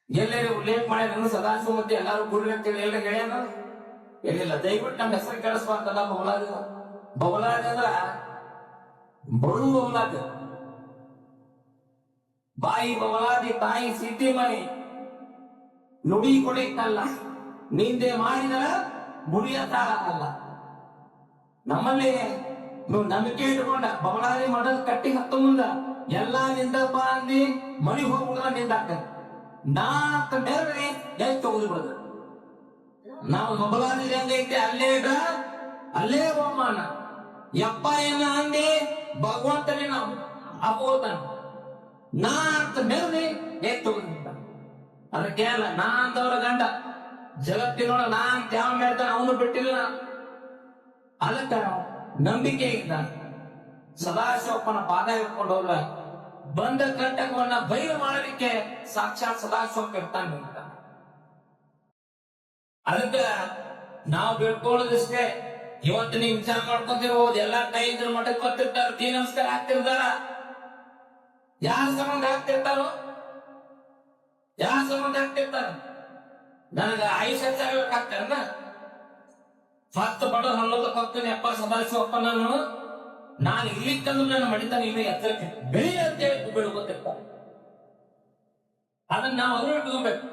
ಎಲ್ಲರೂ ಉಲ್ಲೇಖ ಮಾಡಿ ನನ್ನ ಸದಾಶಿವ ಮತ್ತೆ ಎಲ್ಲಾರು ಕೂಡ್ರಿ ಅಂತೇಳಿ ಎಲ್ಲ ಹೇಳ್ಯಾನ ಹೇಳಿಲ್ಲ. ದಯವಿಟ್ಟು ನಮ್ಮ ಹೆಸರು ಕೇಳಿಸ್ಬಾರ್ದಲ್ಲ. ಬೌಲಾದಿ ಬೌಲಾದಿ ಅಂದ್ರ ಬಡು ಬೌಲಾದಿ, ಬಾಯಿ ಬೌಲಾದಿ, ತಾಯಿ ಸೀಟಿ ಮನಿ, ನುಡಿ ಕೊಡಿಕಲ್ಲ, ನಿಂದೆ ಮಾಡಿದರ ಮುಡಿಯತಾಗಲ್ಲ. ನಮ್ಮಲ್ಲಿ ನೀವು ನಂಬಿಕೆ ಇಟ್ಕೊಂಡ ಬೌಲಾದಿ ಮಾಡಲ್ ಕಟ್ಟಿ ಹತ್ತು ಮುಂದ ಎಲ್ಲಾ ನಿಂದಪ್ಪ ಅಂದಿ ಮನಿ ಹೋಗುದ ನಿಂದಾಕ ನಾಲ್ಕ ನೆರವಿ ಎಷ್ಟು ಹೋಗುದು ಬಿಡುದು. ನಾವು ಬಬಲಾದಿ ಹೆಂಗೈತೆ ಅಲ್ಲೇ ಇಡ ಅಲ್ಲೇ ಅವಮಾನ. ಯಪ್ಪ ಏನ ಅಂದಿ ಭಗವಂತನೇ ನಾವು ಅಬೋದನ್ ನಾಲ್ಕ ನೆರವಿ ಎಷ್ಟು ಹೋಗುದಿಲ್ಲ. ಅದಕ್ಕೆ ಅಲ್ಲ ನಾ ಅಂತವ್ರ ಗಂಡ ಜಗತ್ತಿನೊಳ ನಾ ಅಂತ ಯಾವ ಹೇಳ್ತಾನೆ ಅವನು ಬಿಟ್ಟಿಲ್ಲ. ಅದಕ್ಕ ನಂಬಿಕೆ ಇದ್ದ ಸದಾಶಿವಪ್ಪನ ಪಾದ ಹಿಡ್ಕೊಂಡು ಹೋದ್ರ ಬಂದ ಕಂಟಕವನ್ನ ಬಯಲು ಮಾಡಲಿಕ್ಕೆ ಸಾಕ್ಷಾತ್ ಸದಾಶಿವಪ್ಪ ಇರ್ತಾನೆ. ಅದಕ್ಕ ನಾವು ಬಿಡ್ಕೊಳ್ಳೋದಿಷ್ಟೇ. ಇವತ್ತು ನೀವು ವಿಚಾರ ಮಾಡ್ಕೊಂತಿರ್ಬೋದು, ಎಲ್ಲಾ ಕೈ ಇದ್ರ ಮಠಕ್ಕೆ ಕೊಟ್ಟಿರ್ತಾರ, ತೀ ನಮಸ್ಕಾರ ಆಗ್ತಿರ್ತಾರ. ಯಾರ ಸಂಬಂಧ ಆಗ್ತಿರ್ತಾರೋ, ಯಾರ ಸಂಬಂಧ ಆಗ್ತಿರ್ತಾರ. ನನಗ ಆಯುಷ್ಯ ಹೆಚ್ಚಾಗಬೇಕಾಗ್ತಾರನ ಫಸ್ಟ್ ಬಡೋದು ಹನ್ನೋದಕ್ಕೆ ಹೋಗ್ತೇನೆ. ಅಪ್ಪ ಸದಾಶಿವಪ್ಪ ನಾನು ಇರ್ಲಿಕ್ಕಂದ್ರೆ ನನ್ನ ಮಡಿತಾನೆ ಇನ್ನೂ ಎತ್ತರಕ್ಕೆ ಬೆಳಿ ಅಂತೇಳಿ ಬೀಳ್ಕೊತಿರ್ತಾರೆ. ಅದನ್ನ ನಾವು ಅದ್ರ ಇಟ್ಕೊಬೇಕು.